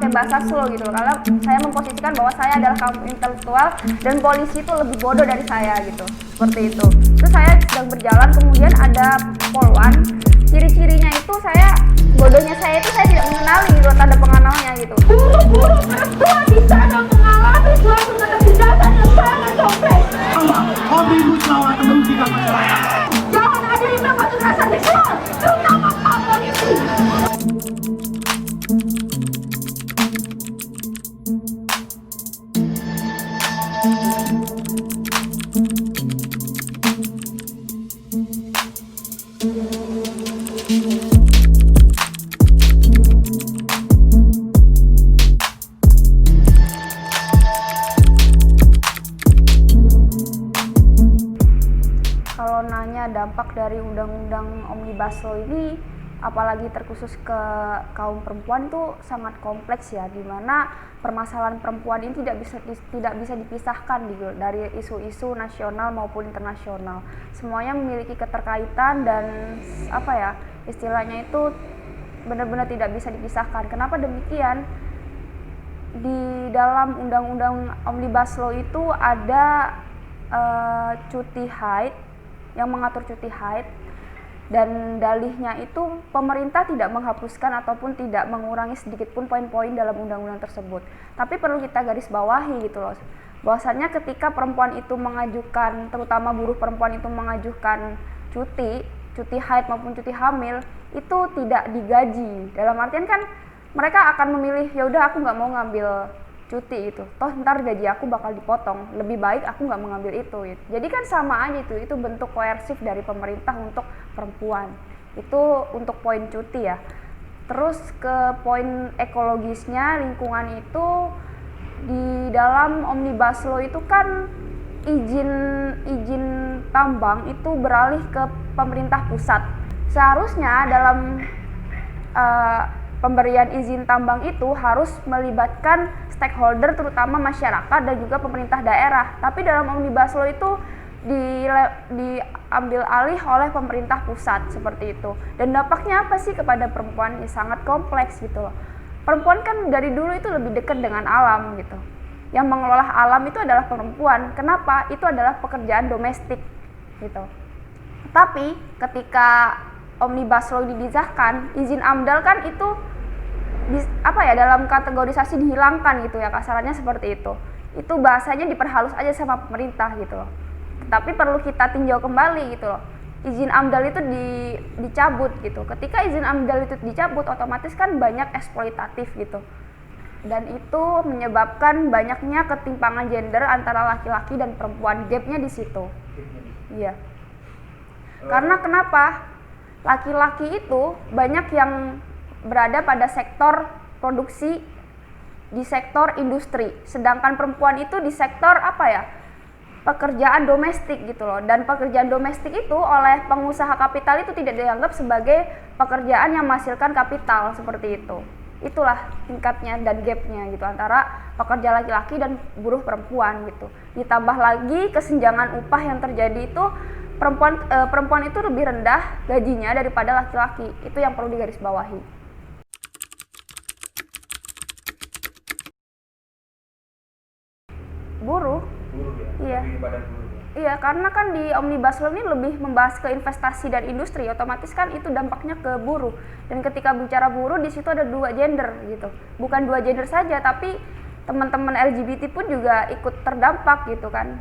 pakai bahasa slow gitu loh, karena saya memposisikan bahwa saya adalah kaum intelektual dan polisi itu lebih bodoh dari saya gitu, seperti itu. Terus saya sedang berjalan, kemudian ada polwan, ciri-cirinya itu bodohnya saya itu saya tidak mengenali gitu, tanda pengenalnya gitu. Buru-buru perempuan di sana mengalami suatu ketertindasan yang sangat kompleks. Hobimu selamat merugikan masyarakat. Jangan ada yang dapat kekerasan seksual, terutama kaum polisi. Kalau nanya dampak dari undang-undang Omnibus Law ini, apalagi terkhusus ke kaum perempuan, itu sangat kompleks ya, dimana permasalahan perempuan ini tidak bisa dipisahkan dari isu-isu nasional maupun internasional. Semuanya memiliki keterkaitan dan istilahnya itu benar-benar tidak bisa dipisahkan. Kenapa demikian? Di dalam undang-undang Omnibus Law itu ada cuti haid, yang mengatur cuti haid, dan dalihnya itu pemerintah tidak menghapuskan ataupun tidak mengurangi sedikit pun poin-poin dalam undang-undang tersebut. Tapi perlu kita garis bawahi gitu loh, bahwasannya ketika perempuan itu mengajukan, terutama buruh perempuan itu mengajukan cuti haid maupun cuti hamil, itu tidak digaji. Dalam artian kan mereka akan memilih, ya udah aku nggak mau ngambil cuti itu, toh ntar gaji aku bakal dipotong, lebih baik aku nggak mengambil itu. Jadi kan sama aja itu bentuk koersif dari pemerintah untuk perempuan. Itu untuk poin cuti ya. Terus ke poin ekologisnya, lingkungan itu di dalam Omnibus Law itu kan izin tambang itu beralih ke pemerintah pusat. Seharusnya dalam pemberian izin tambang itu harus melibatkan stakeholder, terutama masyarakat dan juga pemerintah daerah. Tapi dalam Omnibus Law itu diambil alih oleh pemerintah pusat seperti itu. Dan dampaknya apa sih kepada perempuan? Ya, sangat kompleks gitu loh. Perempuan kan dari dulu itu lebih dekat dengan alam gitu. Yang mengelola alam itu adalah perempuan. Kenapa? Itu adalah pekerjaan domestik gitu. Tapi ketika Omnibus Law disahkan, izin AMDAL kan itu dalam kategorisasi dihilangkan gitu ya, kasarannya seperti itu. Itu bahasanya diperhalus aja sama pemerintah gitu loh. Tapi perlu kita tinjau kembali gitu loh. Izin AMDAL itu dicabut gitu. Ketika izin AMDAL itu dicabut, otomatis kan banyak eksploitatif gitu. Dan itu menyebabkan banyaknya ketimpangan gender antara laki-laki dan perempuan. Gapnya di situ. Iya. Karena kenapa? Laki-laki itu banyak yang berada pada sektor produksi, di sektor industri, sedangkan perempuan itu di sektor pekerjaan domestik gitu loh. Dan pekerjaan domestik itu oleh pengusaha kapital itu tidak dianggap sebagai pekerjaan yang menghasilkan kapital seperti itu. Itulah tingkatnya dan gapnya gitu antara pekerja laki-laki dan buruh perempuan gitu. Ditambah lagi kesenjangan upah yang terjadi itu, perempuan itu lebih rendah gajinya daripada laki-laki. Itu yang perlu digarisbawahi. Buruh ya? Iya, karena kan di Omnibus Law ini lebih membahas ke investasi dan industri, otomatis kan itu dampaknya ke buruh. Dan ketika bicara buruh, di situ ada dua gender gitu. Bukan dua gender saja, tapi teman-teman LGBT pun juga ikut terdampak gitu kan.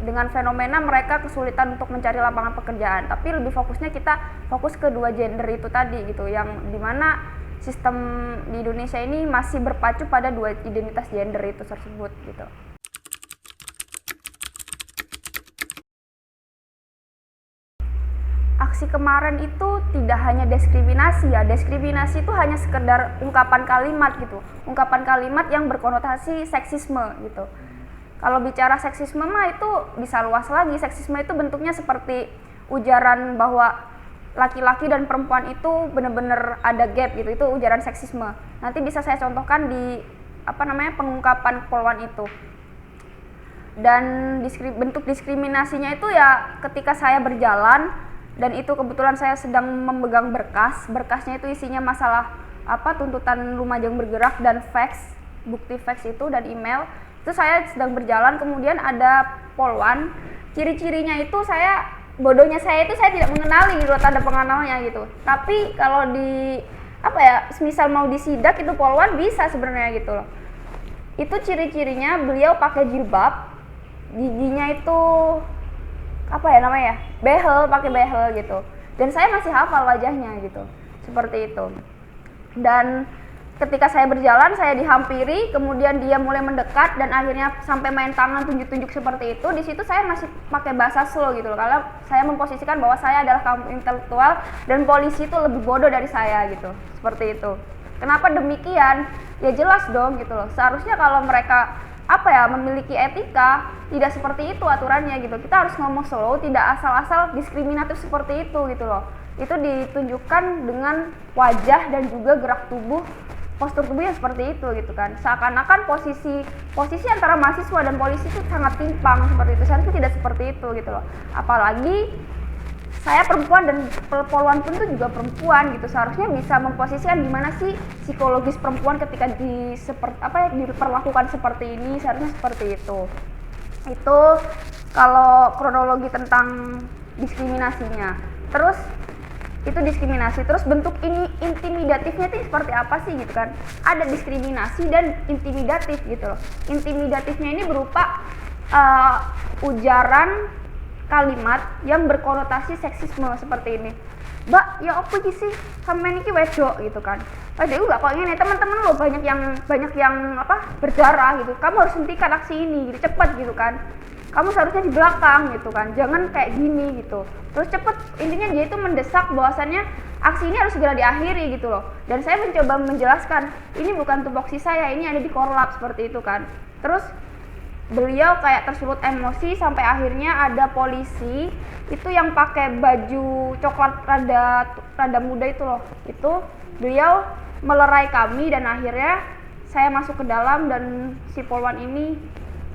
Dengan fenomena mereka kesulitan untuk mencari lapangan pekerjaan. Tapi lebih fokusnya kita fokus ke dua gender itu tadi gitu, yang dimana sistem di Indonesia ini masih berpacu pada dua identitas gender itu tersebut gitu. Aksi kemarin itu tidak hanya diskriminasi ya, diskriminasi itu hanya sekedar ungkapan kalimat gitu, ungkapan kalimat yang berkonotasi seksisme gitu. Kalau bicara seksisme mah itu bisa luas lagi. Seksisme itu bentuknya seperti ujaran bahwa laki-laki dan perempuan itu benar-benar ada gap gitu, itu ujaran seksisme. Nanti bisa saya contohkan di pengungkapan polwan itu. Dan bentuk diskriminasinya itu ya ketika saya berjalan dan itu kebetulan saya sedang memegang berkasnya itu isinya masalah tuntutan Lumajang Bergerak dan fax, bukti fax itu dan email. Itu saya sedang berjalan, kemudian ada polwan. Ciri-cirinya itu bodohnya saya itu saya tidak mengenali gitu, tanda pengenalnya gitu. Tapi kalau semisal mau disidak itu polwan bisa sebenarnya gitu loh. Itu ciri-cirinya beliau pakai jilbab, giginya itu behel, pakai behel gitu. Dan saya masih hafal wajahnya gitu, seperti itu. Dan ketika saya berjalan, saya dihampiri, kemudian dia mulai mendekat dan akhirnya sampai main tangan tunjuk-tunjuk seperti itu. Di situ saya masih pakai bahasa slow gitu loh, karena saya memposisikan bahwa saya adalah kaum intelektual dan polisi itu lebih bodoh dari saya gitu, seperti itu. Kenapa demikian? Ya jelas dong gitu loh. Seharusnya kalau mereka memiliki etika, tidak seperti itu aturannya gitu. Kita harus ngomong slow, tidak asal-asal diskriminatif seperti itu gitu loh. Itu ditunjukkan dengan wajah dan juga gerak tubuh, postur tubuhnya seperti itu gitu kan. Seakan-akan posisi antara mahasiswa dan polisi itu sangat timpang seperti itu. Seharusnya tidak seperti itu gitu loh. Apalagi saya perempuan dan polwan pun itu juga perempuan gitu. Seharusnya bisa memposisikan gimana sih psikologis perempuan ketika diperlakukan seperti ini, seharusnya seperti itu. Itu kalau kronologi tentang diskriminasinya. Terus itu diskriminasi, terus bentuk ini intimidatifnya itu seperti apa sih gitu kan. Ada diskriminasi dan intimidatif gitu loh. Intimidatifnya ini berupa ujaran kalimat yang berkonotasi seksisme seperti ini. Mbak, ya apa sih sampean iki wedok gitu kan. Padahal enggak kok ini teman-teman lo banyak yang berdarah gitu. Kamu harus hentikan aksi ini gitu, cepat gitu kan. Kamu seharusnya di belakang gitu kan. Jangan kayak gini gitu. Terus cepet, intinya dia itu mendesak bahwasannya aksi ini harus segera diakhiri gitu loh. Dan saya mencoba menjelaskan, ini bukan tupoksi saya, ini ada di korlap seperti itu kan. Terus beliau kayak tersulut emosi sampai akhirnya ada polisi itu yang pakai baju coklat rada muda itu loh. Itu beliau melerai kami dan akhirnya saya masuk ke dalam dan si polwan ini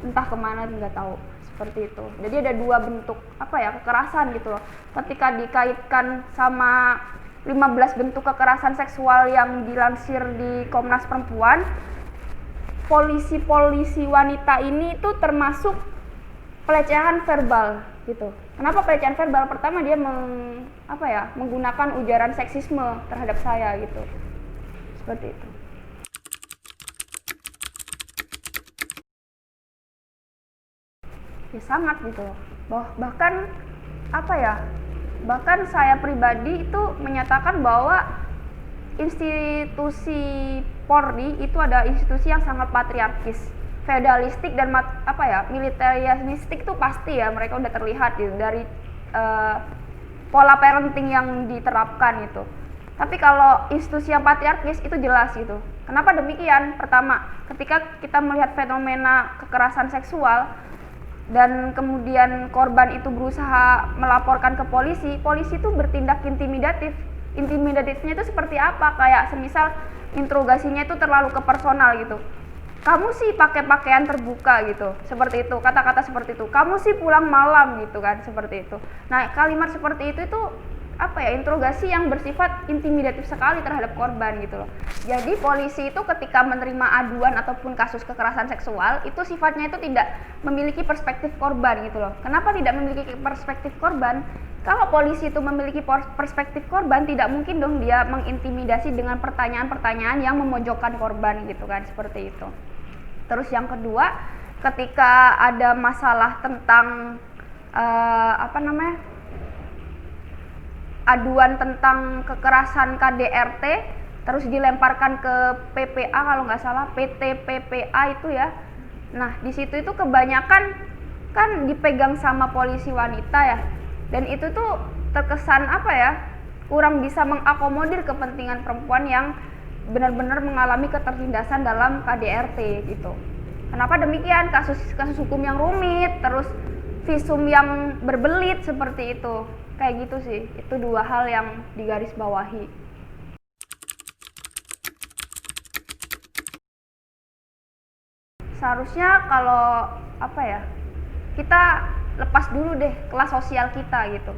entah kemana nggak tahu, seperti itu. Jadi ada dua bentuk kekerasan gitu loh. Ketika dikaitkan sama 15 bentuk kekerasan seksual yang dilansir di Komnas Perempuan, polisi wanita ini itu termasuk pelecehan verbal gitu. Kenapa pelecehan verbal? Pertama dia menggunakan ujaran seksisme terhadap saya gitu. Seperti itu. Ya sangat gitu loh. Bahkan saya pribadi itu menyatakan bahwa institusi Polri itu ada institusi yang sangat patriarkis, feodalistik dan militeristik itu pasti ya, mereka udah terlihat gitu dari pola parenting yang diterapkan itu. Tapi kalau institusi yang patriarkis itu jelas gitu. Kenapa demikian? Pertama, ketika kita melihat fenomena kekerasan seksual dan kemudian korban itu berusaha melaporkan ke polisi, polisi itu bertindak intimidatif. Intimidatifnya itu seperti apa? Kayak semisal interogasinya itu terlalu ke personal gitu. Kamu sih pakai pakaian terbuka gitu, seperti itu, kata-kata seperti itu. Kamu sih pulang malam gitu kan, seperti itu. Nah, kalimat seperti itu interogasi yang bersifat intimidatif sekali terhadap korban gitu loh. Jadi polisi itu ketika menerima aduan ataupun kasus kekerasan seksual itu sifatnya itu tidak memiliki perspektif korban gitu loh. Kenapa tidak memiliki perspektif korban? Kalau polisi itu memiliki perspektif korban, tidak mungkin dong dia mengintimidasi dengan pertanyaan-pertanyaan yang memojokkan korban gitu kan, seperti itu. Terus yang kedua, ketika ada masalah tentang aduan tentang kekerasan KDRT, terus dilemparkan ke PPA kalau nggak salah, PT PPA itu ya. Nah di situ itu kebanyakan kan dipegang sama polisi wanita ya, dan itu tuh terkesan kurang bisa mengakomodir kepentingan perempuan yang benar-benar mengalami ketertindasan dalam KDRT gitu. Kenapa demikian? Kasus hukum yang rumit, terus visum yang berbelit seperti itu. Kayak gitu sih, itu dua hal yang digarisbawahi. Seharusnya kalau kita lepas dulu deh kelas sosial kita gitu.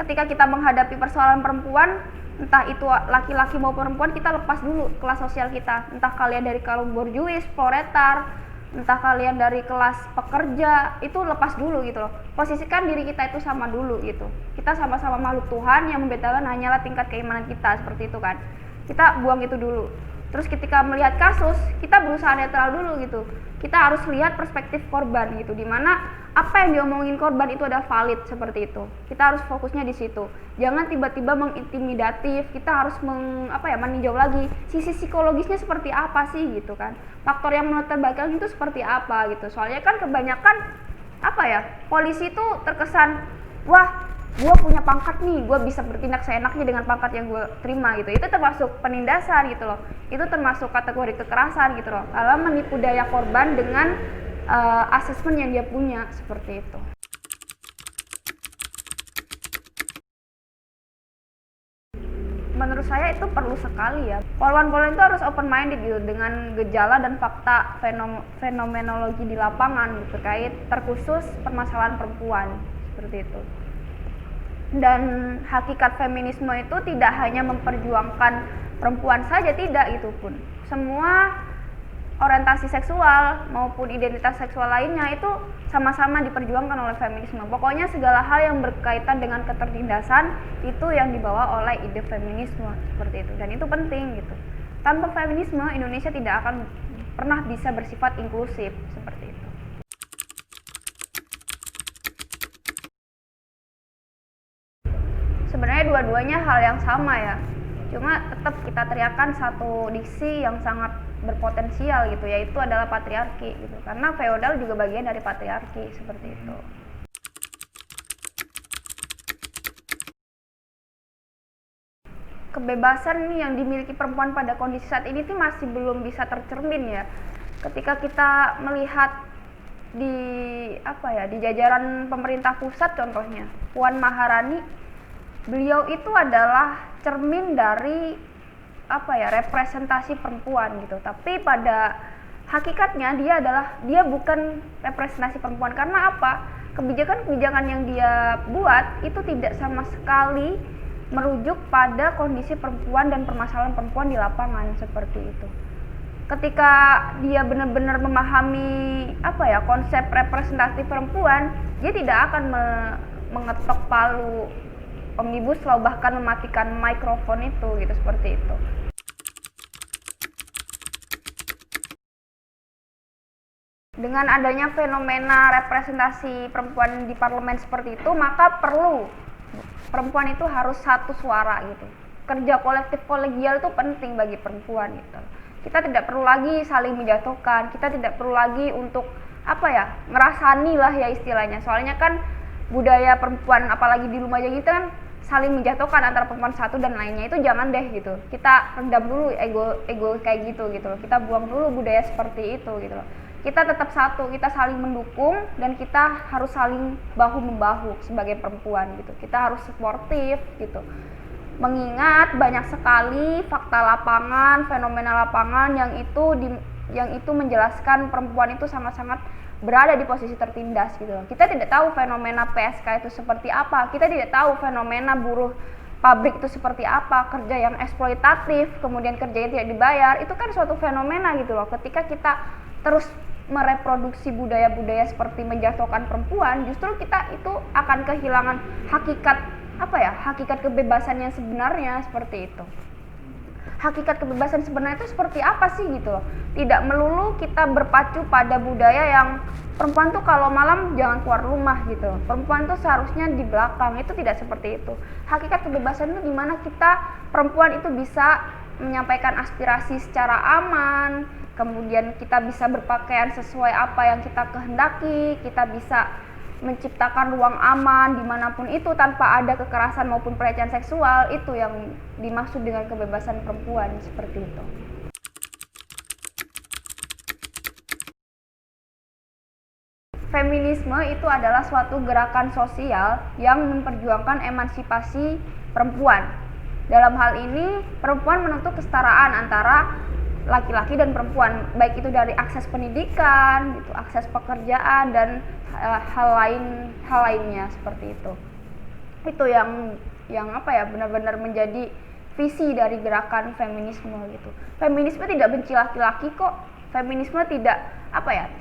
Ketika kita menghadapi persoalan perempuan, entah itu laki-laki maupun perempuan, kita lepas dulu kelas sosial kita, entah kalian dari kaum borjuis, proletar, entah kalian dari kelas pekerja, itu lepas dulu gitu loh. Posisikan diri kita itu sama dulu gitu. Kita sama-sama makhluk Tuhan, yang membedakan hanyalah tingkat keimanan kita, seperti itu kan. Kita buang itu dulu. Terus ketika melihat kasus, kita berusaha netral dulu gitu. Kita harus lihat perspektif korban gitu, dimana apa yang diomongin korban itu adalah valid, seperti itu. Kita harus fokusnya di situ. Jangan tiba-tiba mengintimidatif. Kita harus meninjau lagi sisi psikologisnya seperti apa sih gitu kan. Faktor yang melatar belakang itu seperti apa gitu. Soalnya kan kebanyakan polisi itu terkesan, wah, gue punya pangkat nih, gue bisa bertindak seenaknya dengan pangkat yang gue terima gitu. Itu termasuk penindasan gitu loh. Itu termasuk kategori kekerasan gitu loh. Dalam menipu daya korban dengan asesmen yang dia punya, seperti itu. Menurut saya itu perlu sekali ya. Korban-korban itu harus open minded gitu dengan gejala dan fakta fenomenologi di lapangan gitu, terkait terkhusus permasalahan perempuan, seperti itu. Dan hakikat feminisme itu tidak hanya memperjuangkan perempuan saja, tidak, itu pun semua orientasi seksual maupun identitas seksual lainnya itu sama-sama diperjuangkan oleh feminisme. Pokoknya segala hal yang berkaitan dengan ketertindasan itu yang dibawa oleh ide feminisme, seperti itu. Dan itu penting gitu. Tanpa feminisme, Indonesia tidak akan pernah bisa bersifat inklusif, seperti itu. Sebenarnya dua-duanya hal yang sama ya, cuma tetap kita teriakan satu diksi yang sangat berpotensial gitu, yaitu adalah patriarki gitu, karena feodal juga bagian dari patriarki, seperti itu. Kebebasan nih yang dimiliki perempuan pada kondisi saat ini tuh masih belum bisa tercermin ya. Ketika kita melihat di jajaran pemerintah pusat, contohnya Puan Maharani, beliau itu adalah cermin dari representasi perempuan gitu. Tapi pada hakikatnya dia bukan representasi perempuan. Karena apa? Kebijakan-kebijakan yang dia buat itu tidak sama sekali merujuk pada kondisi perempuan dan permasalahan perempuan di lapangan, seperti itu. Ketika dia benar-benar memahami konsep representasi perempuan, dia tidak akan mengetok palu Omnibus Law, bahkan mematikan mikrofon itu gitu, seperti itu. Dengan adanya fenomena representasi perempuan di parlemen seperti itu, maka perlu perempuan itu harus satu suara gitu. Kerja kolektif kolegial itu penting bagi perempuan gitu. Kita tidak perlu lagi saling menjatuhkan, kita tidak perlu lagi untuk ngerasani lah ya istilahnya. Soalnya kan budaya perempuan apalagi di Lumajang itu kan saling menjatuhkan antara perempuan satu dan lainnya, itu jangan deh gitu. Kita redam dulu ego kayak gitu loh. Kita buang dulu budaya seperti itu gitu loh. Kita tetap satu, kita saling mendukung dan kita harus saling bahu membahu sebagai perempuan gitu. Kita harus suportif gitu. Mengingat banyak sekali fakta lapangan, fenomena lapangan yang itu menjelaskan perempuan itu sangat-sangat berada di posisi tertindas gitu. Kita tidak tahu fenomena PSK itu seperti apa, kita tidak tahu fenomena buruh pabrik itu seperti apa, kerja yang eksploitatif, kemudian kerja yang tidak dibayar, itu kan suatu fenomena gitu loh. Ketika kita terus mereproduksi budaya-budaya seperti menjatuhkan perempuan, justru kita itu akan kehilangan hakikat kebebasan yang sebenarnya, seperti itu. Hakikat kebebasan sebenarnya itu seperti apa sih gitu loh. Tidak melulu kita berpacu pada budaya yang perempuan tuh kalau malam jangan keluar rumah gitu. Perempuan tuh seharusnya di belakang, itu tidak seperti itu. Hakikat kebebasan itu dimana kita perempuan itu bisa menyampaikan aspirasi secara aman, kemudian kita bisa berpakaian sesuai apa yang kita kehendaki, kita bisa menciptakan ruang aman dimanapun itu tanpa ada kekerasan maupun pelecehan seksual. Itu yang dimaksud dengan kebebasan perempuan, seperti itu. Feminisme itu adalah suatu gerakan sosial yang memperjuangkan emansipasi perempuan. Dalam hal ini, perempuan menuntut kesetaraan antara laki-laki dan perempuan, baik itu dari akses pendidikan, gitu, akses pekerjaan dan hal lainnya, seperti itu. Itu yang benar-benar menjadi visi dari gerakan feminisme gitu. Feminisme tidak benci laki-laki kok. Feminisme tidak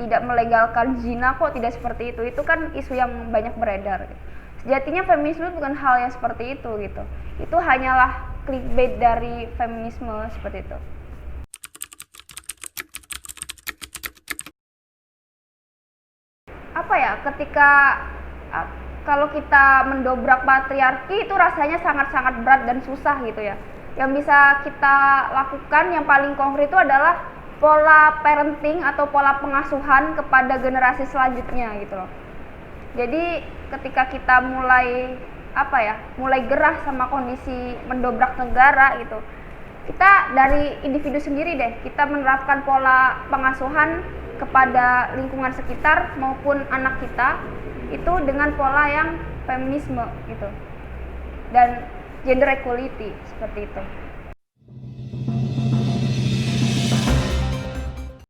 tidak melegalkan zina kok, tidak seperti itu. Itu kan isu yang banyak beredar. Gitu. Sejatinya feminisme bukan hal yang seperti itu gitu. Itu hanyalah clickbait dari feminisme seperti itu. Ketika kalau kita mendobrak patriarki itu rasanya sangat-sangat berat dan susah gitu ya. Yang bisa kita lakukan yang paling konkret itu adalah pola parenting atau pola pengasuhan kepada generasi selanjutnya gitu loh. Jadi ketika kita mulai gerah sama kondisi mendobrak negara gitu, kita dari individu sendiri deh, kita menerapkan pola pengasuhan kepada lingkungan sekitar maupun anak kita itu dengan pola yang feminisme gitu dan gender equality seperti itu.